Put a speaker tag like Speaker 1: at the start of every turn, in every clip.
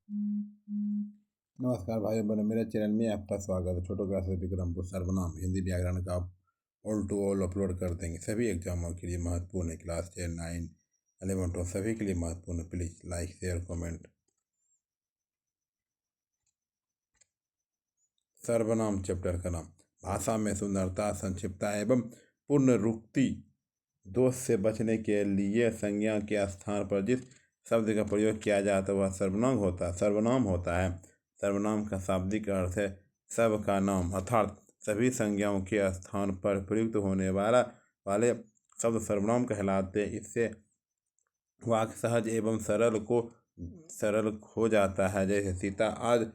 Speaker 1: नमस्कार भाइयों बहनों, मेरे चैनल में आपका स्वागत है। छोटो क्लास विक्रमपुर सर्वनाम हिंदी व्याकरण का आप ऑल टू ऑल अपलोड कर देंगे। सभी एग्जामों के लिए महत्वपूर्ण है। क्लास 10, 9, 11, 12 सभी के लिए महत्वपूर्ण है। Please like, share, comment. सर्वनाम चैप्टर का नाम। भाषा में सुंदरता, संक्षिप्तता एवं पुनरुक्ति दोष से बचने के लिए संज्ञा के स्थान पर जिस शब्द का प्रयोग किया जाता है वह सर्वनाम होता है। सर्वनाम का शाब्दिक अर्थ है सब का नाम, अर्थात सभी संज्ञाओं के स्थान पर प्रयुक्त होने वाले शब्द सर्वनाम कहलाते। इससे वाक्य सहज एवं सरल हो जाता है। जैसे सीता आज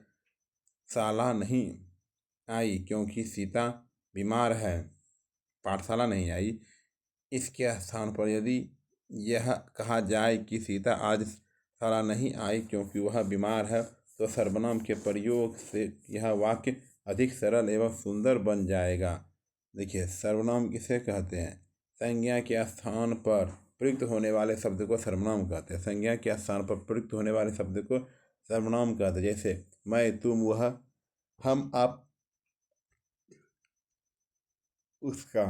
Speaker 1: शाला नहीं आई क्योंकि सीता बीमार है, पाठशाला नहीं आई। इसके स्थान पर यदि यह कहा जाए कि सीता आज शाला नहीं आई क्योंकि वह बीमार है, तो सर्वनाम के प्रयोग से यह वाक्य अधिक सरल एवं सुंदर बन जाएगा। देखिए, सर्वनाम किसे कहते हैं? संज्ञा के स्थान पर प्रयुक्त होने वाले शब्द को सर्वनाम कहते हैं। संज्ञा के स्थान पर प्रयुक्त होने वाले शब्द को सर्वनाम कहते हैं। जैसे मैं, तुम, वह, हम, आप, उसका।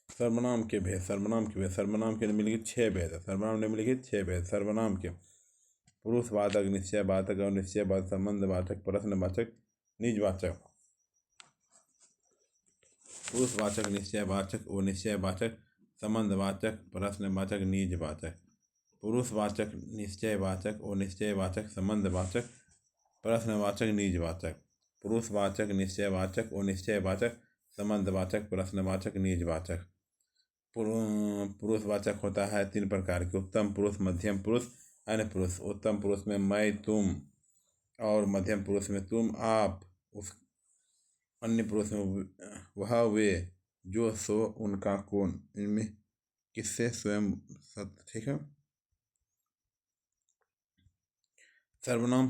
Speaker 1: सर्वनाम के भेद। सर्वनाम के निम्नलिखित 6 भेद है। निम्नलिखित 6 भेद सर्वनाम के: पुरुषवाचक, निश्चयवाचक, अनिश्चयवाचक, संबंधवाचक, प्रश्नवाचक, निजवाचक। पुरुषवाचक, निश्चयवाचक, अनिश्चयवाचक, संबंधवाचक, प्रश्नवाचक, निजवाचक। पुरुषवाचक, निश्चयवाचक, अनिश्चयवाचक, संबंधवाचक, प्रश्नवाचक, निजवाचक। पुरुषवाचक, निश्चयवाचक, अनिश्चयवाचक, संबंधवाचक, प्रश्नवाचक, निजवाचक। पुरुषवाचक होता है 3 प्रकार के: उत्तम पुरुष, मध्यम पुरुष, अन्य पुरुष। उत्तम पुरुष में मैं, तुम, और मध्यम पुरुष में तुम, आप, उस। अन्य पुरुष में वह, वे, जो, सो, उनका, कौन। इनमें किससे स्वयं सत्य। ठीक है। सर्वनाम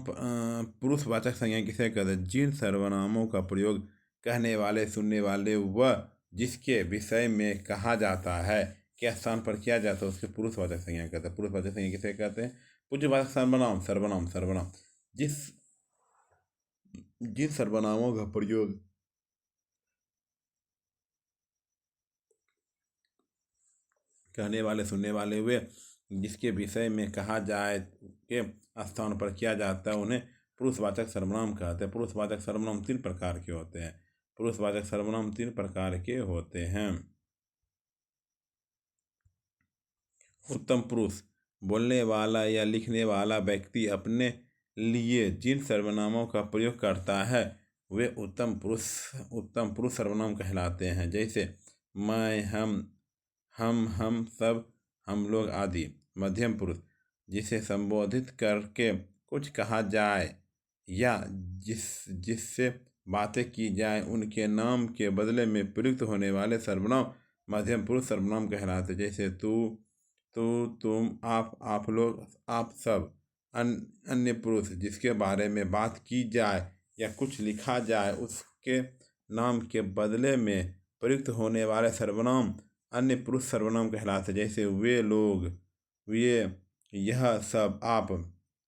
Speaker 1: पुरुषवाचक संज्ञा किसे कहते हैं? जिन सर्वनामों का प्रयोग कहने वाले, सुनने वाले व जिसके विषय में कहा जाता है के स्थान पर किया जाता है उसके पुरुषवाचक संज्ञा कहते हैं। पुरुषवाचक संज्ञा किसे कहते हैं? पुरुषवाचक सर्वनाम जिन सर्वनामों का प्रयोग कहने वाले, सुनने वाले वे जिसके विषय में कहा जाए के स्थान पर किया जाता है उन्हें पुरुषवाचक सर्वनाम कहते हैं। पुरुषवाचक सर्वनाम 3 प्रकार के होते हैं। पुरुषवाचक सर्वनाम 3 प्रकार के होते हैं। उत्तम पुरुष: बोलने वाला या लिखने वाला व्यक्ति अपने लिए जिन सर्वनामों का प्रयोग करता है वे उत्तम पुरुष सर्वनाम कहलाते हैं। जैसे मैं, हम, सब, हम लोग आदि। मध्यम पुरुष: जिसे संबोधित करके कुछ कहा जाए या जिससे बातें की जाए उनके नाम के बदले में प्रयुक्त होने वाले सर्वनाम मध्यम पुरुष सर्वनाम कहलाते। जैसे तू, तुम, आप लोग, आप सब। अन्य पुरुष: जिसके बारे में बात की जाए या कुछ लिखा जाए उसके नाम के बदले में प्रयुक्त होने वाले सर्वनाम अन्य पुरुष सर्वनाम कहलाते। जैसे वे लोग, वे, यह सब, आप।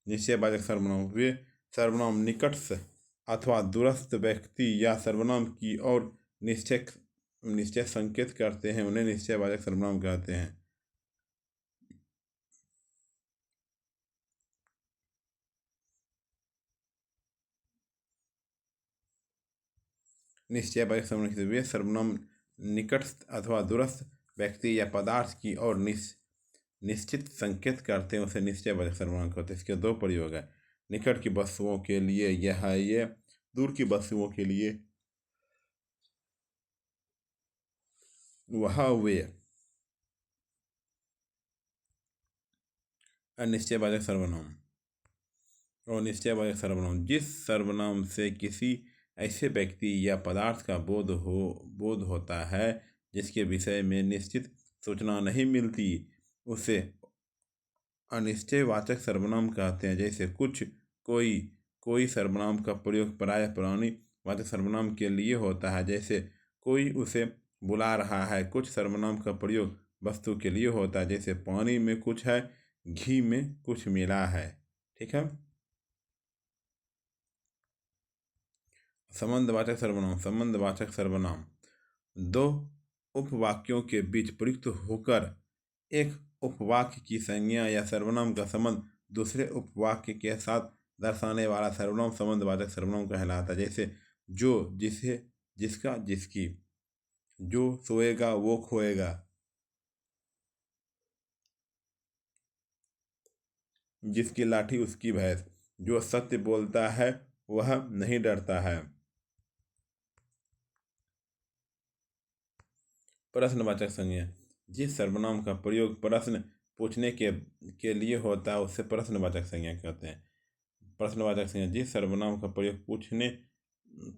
Speaker 1: निश्चयवाचक सर्वनाम: वे सर्वनाम निकटस्थ अथवा दूरस्थ व्यक्ति या सर्वनाम की ओर निश्चय संकेत करते हैं उन्हें निश्चयवाचक सर्वनाम कहते हैं। निश्चयवाचक सर्वनाम: वे सर्वनाम निकटस्थ अथवा दूरस्थ व्यक्ति या पदार्थ की ओर निश्चित संकेत करते हैं उसे निश्चयवाचक सर्वनाम कहते हैं। इसके 2 प्रयोग है। निकट की वस्तुओं के लिए यह है ये, दूर की वस्तुओं के लिए वह, वे। अनिश्चयवाचक सर्वनाम और निश्चयवाचक सर्वनाम: जिस सर्वनाम से किसी ऐसे व्यक्ति या पदार्थ का बोध होता है जिसके विषय में निश्चित सूचना नहीं मिलती उसे अनिश्चयवाचक सर्वनाम कहते हैं। जैसे कुछ, कोई सर्वनाम का प्रयोग प्रायः पुराणीवाचक सर्वनाम के लिए होता है। जैसे कोई उसे बुला रहा है। कुछ सर्वनाम का प्रयोग वस्तु के लिए होता है, जैसे पानी में कुछ है, घी में कुछ मिला है। ठीक है। संबंधवाचक सर्वनाम। संबंधवाचक सर्वनाम दो उपवाक्यों के बीच प्रयुक्त होकर एक उपवाक्य की संज्ञा या सर्वनाम का संबंध दूसरे उपवाक्य के साथ दर्शाने वाला सर्वनाम संबंधवाचक सर्वनाम कहलाता है। जैसे जो, जिसे, जिसका, जिसकी। जो सोएगा वो खोएगा, जिसकी लाठी उसकी भैंस। जो सत्य बोलता है वह नहीं डरता है। प्रश्नवाचक संज्ञा। जिस सर्वनाम का प्रयोग प्रश्न पूछने के लिए होता है उसे प्रश्नवाचक संज्ञा कहते हैं। प्रश्नवाचक संज्ञा। जिस सर्वनाम का प्रयोग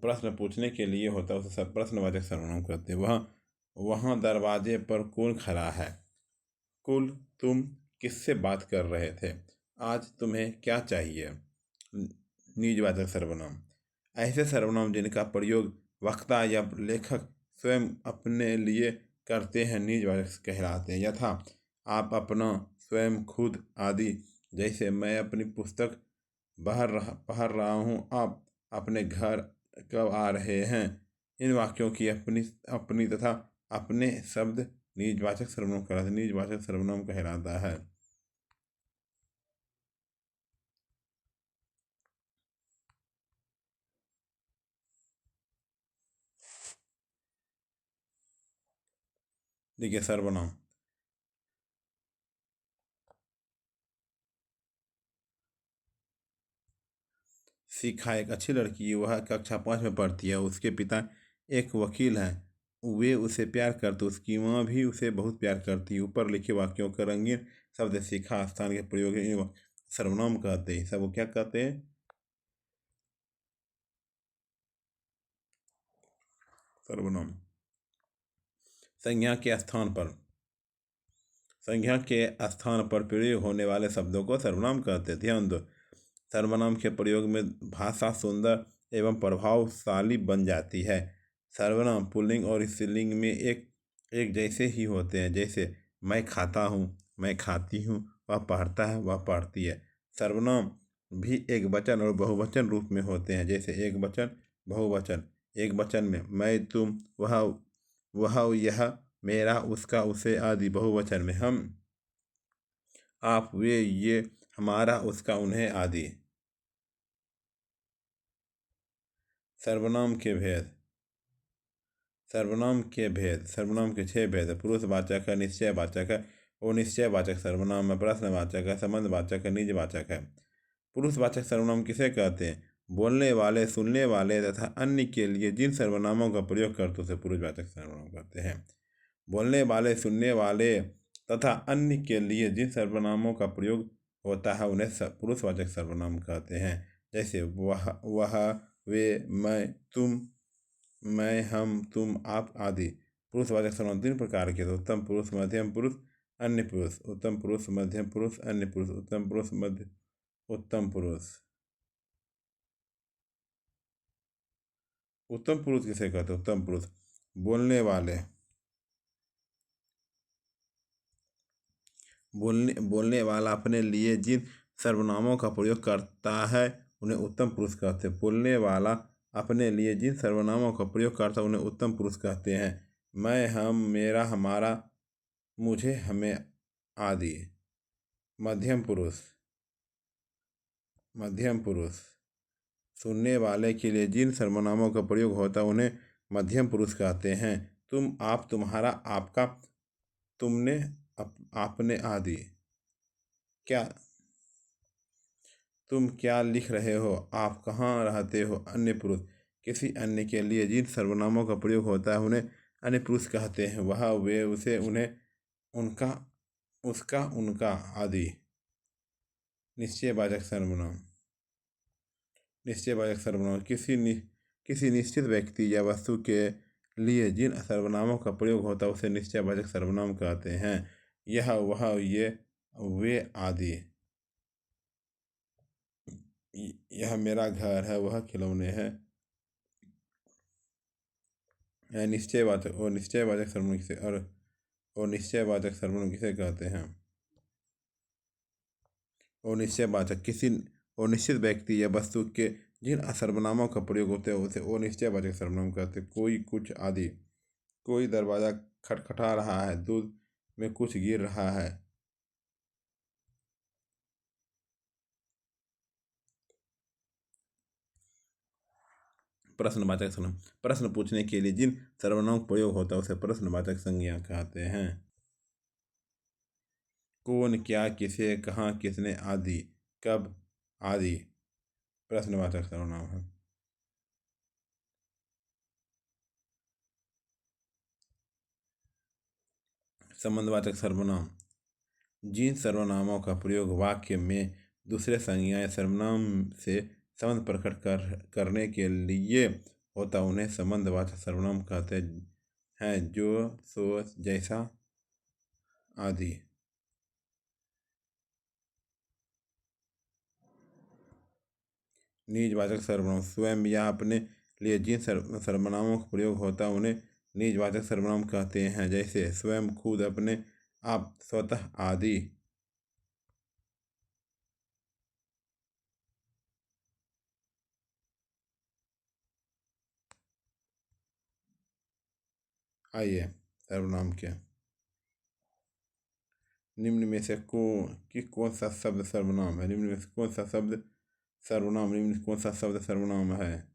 Speaker 1: प्रश्न पूछने के लिए होता है उसे प्रश्नवाचक सर्वनाम कहते हैं। वहाँ दरवाजे पर कौन खड़ा है? कुल, तुम किससे बात कर रहे थे? आज तुम्हें क्या चाहिए? निजवाचक सर्वनाम। ऐसे सर्वनाम जिनका प्रयोग वक्ता या लेखक स्वयं अपने लिए करते हैं निजवाचक कहलाते हैं। यथा आप, अपना, स्वयं, खुद आदि। जैसे मैं अपनी पुस्तक पढ़ रहा हूँ, आप अपने घर कब आ रहे हैं? इन वाक्यों की अपनी तथा अपने शब्द निजवाचक सर्वनाम कहलाता है। देखिए सर्वनाम। शिखा एक अच्छी लड़की है, वह कक्षा 5 में पढ़ती है। उसके पिता एक वकील हैं, वे उसे प्यार करते, उसकी माँ भी उसे बहुत प्यार करती है। ऊपर लिखे वाक्यों का रंगीन शब्द शिखा स्थान के प्रयोग इन सर्वनाम कहते हैं। सबको क्या कहते हैं? सर्वनाम। संज्ञा के स्थान पर प्रयोग होने वाले शब्दों को सर्वनाम कहते हैं। ध्यान दो, सर्वनाम के प्रयोग में भाषा सुंदर एवं प्रभावशाली बन जाती है। सर्वनाम पुल्लिंग और स्त्रीलिंग में एक जैसे ही होते हैं। जैसे मैं खाता हूँ, मैं खाती हूँ, वह पढ़ता है, वह पढ़ती है। सर्वनाम भी एक वचन और बहुवचन रूप में होते हैं। जैसे एक वचन, बहुवचन। एक वचन में मैं, तुम, वह, यह, मेरा, उसका, उसे आदि। बहुवचन में हम, आप, वे, ये, हमारा, उसका, उन्हें आदि। सर्वनाम के भेद। सर्वनाम के 6 भेद है। पुरुषवाचक है, निश्चयवाचक है, अनिश्चयवाचक सर्वनाम है, प्रश्नवाचक है, संबंधवाचक है, निजवाचक है। पुरुषवाचक सर्वनाम किसे कहते हैं? बोलने वाले, सुनने वाले तथा अन्य के लिए जिन सर्वनामों का प्रयोग करते उसे पुरुषवाचक सर्वनाम कहते हैं। बोलने वाले, सुनने वाले तथा अन्य के लिए जिन सर्वनामों का प्रयोग होता है उन्हें पुरुषवाचक सर्वनाम कहते हैं। जैसे वह, वे, मैं, तुम, मैं, हम, तुम, आप आदि। पुरुषवाचक सर्वनाम 3 प्रकार के थे: उत्तम पुरुष, मध्यम पुरुष, अन्य पुरुष। उत्तम पुरुष, मध्यम पुरुष, अन्य पुरुष। उत्तम पुरुष, मध्य, उत्तम पुरुष। उत्तम पुरुष किसे कहते हैं? उत्तम पुरुष बोलने वाले, बोलने वाला अपने लिए जिन सर्वनामों का प्रयोग करता है उन्हें उत्तम पुरुष कहते हैं। बोलने वाला अपने लिए जिन सर्वनामों का प्रयोग करता है उन्हें उत्तम पुरुष कहते हैं। मैं, हम, मेरा, हमारा, मुझे, हमें आदि। मध्यम पुरुष सुनने वाले के लिए जिन सर्वनामों का प्रयोग होता है उन्हें मध्यम पुरुष कहते हैं। तुम, आप, तुम्हारा, आपका, तुमने, आपने आदि। तुम क्या लिख रहे हो? आप कहाँ रहते हो? अन्य पुरुष किसी अन्य के लिए जिन सर्वनामों का प्रयोग होता है उन्हें अन्य पुरुष कहते हैं। वह, वे, उसे, उन्हें, उनका, उसका, उनका आदि। निश्चयवाचक सर्वनाम किसी निश्चित व्यक्ति या वस्तु के लिए जिन सर्वनामों का प्रयोग होता है उसे निश्चयवाचक सर्वनाम कहते हैं। यह, वह, ये, वे आदि। यह मेरा घर है, वह खिलौने हैं। निश्चयवाचक सर्वनाम और निश्चयवाचक सर्वनाम किसे कहते हैं? और निश्चयवाचक किसी और निश्चित व्यक्ति या वस्तु के जिन सर्वनामों का प्रयोग होता है उसे और निश्चयवाचक सर्वनाम कहते हैं। कोई, कुछ आदि। कोई दरवाजा खटखटा रहा है, दूध में कुछ गिर रहा है। प्रश्नवाचक सर्वनाम प्रश्न पूछने के लिए जिन सर्वनामों का प्रयोग होता है उसे प्रश्नवाचक संज्ञा कहते हैं। कौन, क्या, किसे, कहाँ, किसने आदि, कब आदि प्रश्नवाचक सर्वनाम है। संबंधवाचक सर्वनाम जिन सर्वनामों का प्रयोग वाक्य में दूसरे संज्ञा या सर्वनाम से संबंध प्रकट करने के लिए होता उन्हें संबंधवाचक सर्वनाम कहते हैं। जो, सो, जैसा आदि। निजवाचक सर्वनाम स्वयं या अपने लिए जिन सर्वनामों का प्रयोग होता है उन्हें निजवाचक सर्वनाम कहते हैं। जैसे स्वयं, खुद, अपने आप, स्वतः आदि। आइए सर्वनाम के निम्न में से कौन सा शब्द सर्वनाम है? निम्न में से कौन सा शब्द सर्वनाम निम्न में कौन सा शब्द सर्वनाम है?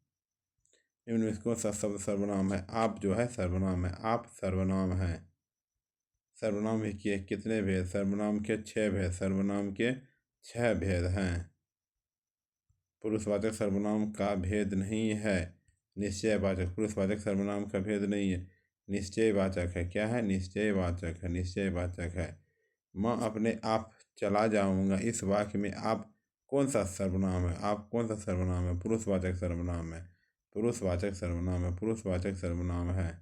Speaker 1: निम्न में कौन सा शब्द सर्वनाम है? आप जो है सर्वनाम है। आप सर्वनाम है। सर्वनाम के कितने भेद? सर्वनाम के 6 भेद। सर्वनाम के 6 भेद हैं। पुरुषवाचक सर्वनाम का भेद नहीं है। निश्चयवाचक पुरुषवाचक सर्वनाम का भेद नहीं है। निश्चयवाचक है। क्या है? निश्चयवाचक है। निश्चयवाचक है। मैं अपने आप चला जाऊंगा, इस वाक्य में आप कौन सा सर्वनाम है? आप कौन सा सर्वनाम है? पुरुषवाचक सर्वनाम है। पुरुषवाचक सर्वनाम है। पुरुषवाचक सर्वनाम है।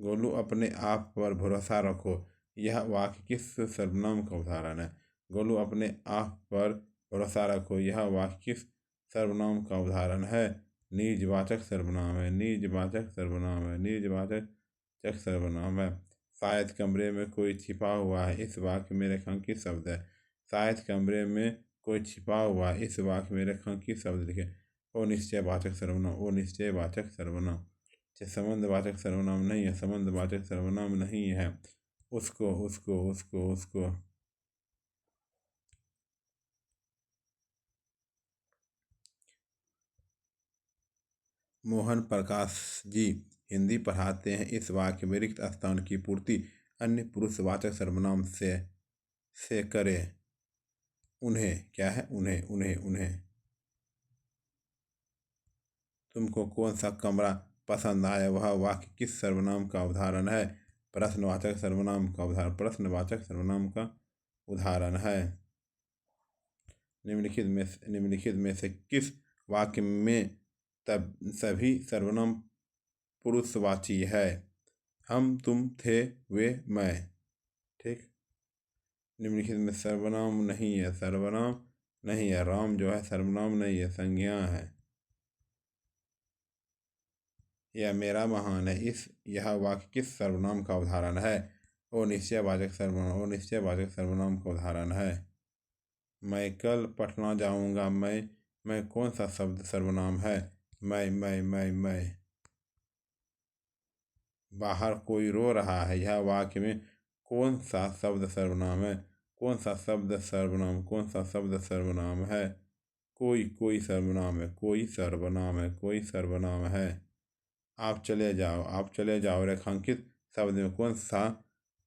Speaker 1: गोलू, अपने आप पर भरोसा रखो, यह वाक्य किस सर्वनाम का उदाहरण है? गोलू, अपने आप पर भरोसा रखो, यह वाक्य किस सर्वनाम का उदाहरण है? निजवाचक सर्वनाम है। निजवाचक सर्वनाम है। निजवाचक सर्वनाम है। शायद कमरे में कोई छिपा हुआ है, इस वाक्य में रेखांकित शब्द है। शायद कमरे में कोई छिपा हुआ है, इस वाक्य में रेखांकित शब्द लिखे। और निश्चयवाचक सर्वनाम। और निश्चयवाचक सर्वनाम संबंधवाचक सर्वनाम नहीं है। संबंधवाचक सर्वनाम नहीं है। उसको, उसको, उसको, उसको। मोहन प्रकाश जी हिंदी पढ़ाते हैं, इस वाक्य में रिक्त स्थान की पूर्ति अन्य पुरुषवाचक सर्वनाम से करें। उन्हें। क्या है? उन्हें, उन्हें, उन्हें। तुमको कौन सा कमरा पसंद आया, वह वाक्य किस सर्वनाम का उदाहरण है? प्रश्नवाचक सर्वनाम का उदाहरण। प्रश्नवाचक सर्वनाम का उदाहरण है। निम्नलिखित में से किस वाक्य में तब सभी सर्वनाम पुरुषवाची है? हम, तुम, थे, वे, मैं। ठीक। निम्नलिखित में सर्वनाम नहीं है। सर्वनाम नहीं है। राम जो है सर्वनाम नहीं है, संज्ञा है। यह मेरा महान है, यह वाक्य किस सर्वनाम का उदाहरण है? और निश्चयवाचक सर्वनाम। और निश्चयवाचक सर्वनाम का उदाहरण है। मैं कल पटना जाऊंगा, मैं कौन सा शब्द सर्वनाम है? मैं। बाहर कोई रो रहा है, यह वाक्य में कौन सा शब्द सर्वनाम है? कौन सा शब्द सर्वनाम? कौन सा शब्द सर्वनाम है? कोई सर्वनाम है। कोई सर्वनाम है। कोई सर्वनाम है। आप चले जाओ, आप चले जाओ रेखांकित शब्द में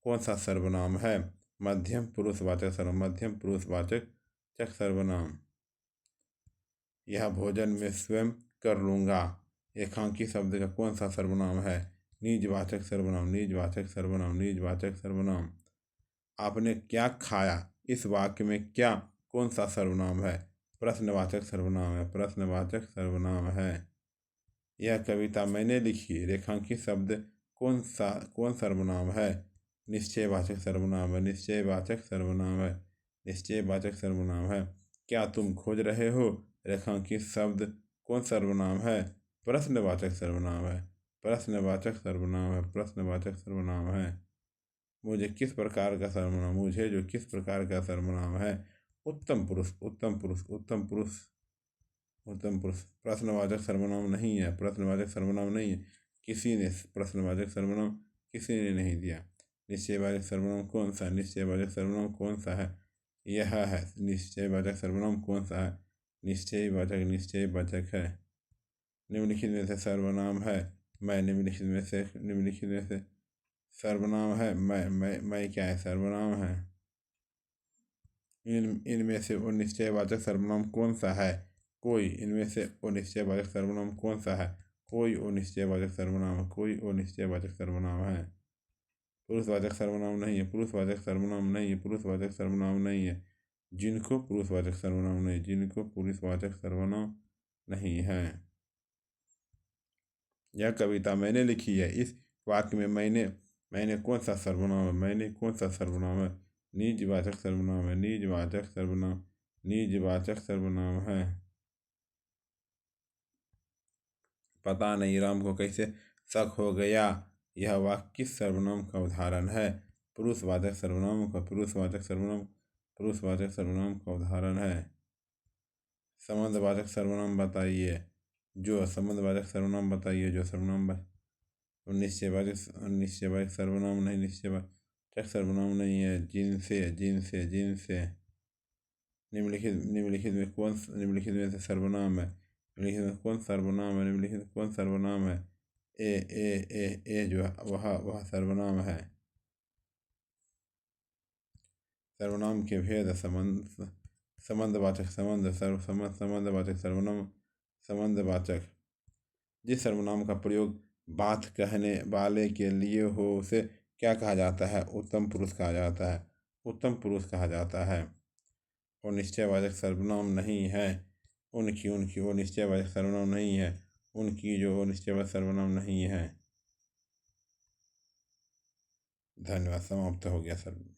Speaker 1: कौन सा सर्वनाम है? मध्यम पुरुषवाचक सर्वनाम। मध्यम पुरुषवाचक सर्वनाम। यह भोजन में स्वयं कर लूँगा, रेखांकित शब्द का कौन सा सर्वनाम है? निजवाचक सर्वनाम। निजवाचक सर्वनाम। निजवाचक सर्वनाम। आपने क्या खाया, इस वाक्य में क्या कौन सा सर्वनाम है? प्रश्नवाचक सर्वनाम है। प्रश्नवाचक सर्वनाम है। यह कविता मैंने लिखी, रेखांकित शब्द कौन सर्वनाम है? निश्चयवाचक सर्वनाम है। निश्चयवाचक सर्वनाम है। निश्चयवाचक सर्वनाम है। क्या तुम खोज रहे हो, रेखांकित शब्द कौन सर्वनाम है? प्रश्नवाचक सर्वनाम है। प्रश्नवाचक सर्वनाम है, प्रश्नवाचक सर्वनाम है। मुझे किस प्रकार का सर्वनाम, मुझे जो किस प्रकार का सर्वनाम है। उत्तम पुरुष, उत्तम पुरुष, उत्तम पुरुष, उत्तम पुरुष प्रश्नवाचक सर्वनाम नहीं है, प्रश्नवाचक सर्वनाम नहीं है। किसी ने प्रश्नवाचक सर्वनाम किसी ने नहीं दिया। निश्चयवाचक सर्वनाम कौन सा, निश्चयवाचक सर्वनाम कौन सा है, यह है। निश्चयवाचक सर्वनाम कौन सा है, निश्चयवाचक, निश्चयवाचक है। निम्नलिखित में से सर्वनाम है मैं, निम्नलिखित में से सर्वनाम है मैं क्या है, सर्वनाम है। इनमें से वो निश्चयवाचक सर्वनाम कौन सा है, कोई। इनमें से वो निश्चयवाचक सर्वनाम कौन सा है, कोई अनिश्चयवाचक सर्वनाम, कोई अनिश्चयवाचक सर्वनाम है। पुरुषवाचक सर्वनाम नहीं है, पुरुषवाचक सर्वनाम नहीं है, पुरुषवाचक सर्वनाम नहीं है। जिनको पुरुषवाचक सर्वनाम नहीं, जिनको पुरुषवाचक सर्वनाम नहीं है। यह कविता मैंने लिखी है। इस वाक्य में मैंने कौन सा सर्वनाम है, मैंने कौन सा सर्वनाम है, निजवाचक सर्वनाम है, निजवाचक सर्वनाम, निजवाचक सर्वनाम है। पता नहीं राम को कैसे शक हो गया, यह वाक्य किस सर्वनाम का उदाहरण है। पुरुषवाचक सर्वनाम का, पुरुषवाचक सर्वनाम, पुरुषवाचक सर्वनाम का उदाहरण है। संबंधवाचक सर्वनाम बताइए, जो संबंधवाचक सर्वनाम बताइए, जो सर्वनाम निश्चयवाचक सर्वनाम नहीं, निश्चयवाचक सर्वनाम नहीं है। जिनसे, जिनसे, जिनसे। निम्नलिखित में कौन, निम्नलिखित में से सर्वनाम है, निम्नलिखित में कौन सर्वनाम है, निम्नलिखित में कौन सर्वनाम है। ए जो वह सर्वनाम है। सर्वनाम के भेद, संबंधवाचक, संबंधवाचक सर्वनाम, संबंधवाचक। जिस सर्वनाम का प्रयोग बात कहने वाले के लिए हो उसे क्या कहा जाता है, उत्तम पुरुष कहा जाता है, उत्तम पुरुष कहा जाता है। और निश्चयवाचक सर्वनाम नहीं है, उनकी वो निश्चयवाचक सर्वनाम नहीं है, उनकी जो निश्चयवाचक सर्वनाम नहीं है। धन्यवाद, समाप्त हो गया सर।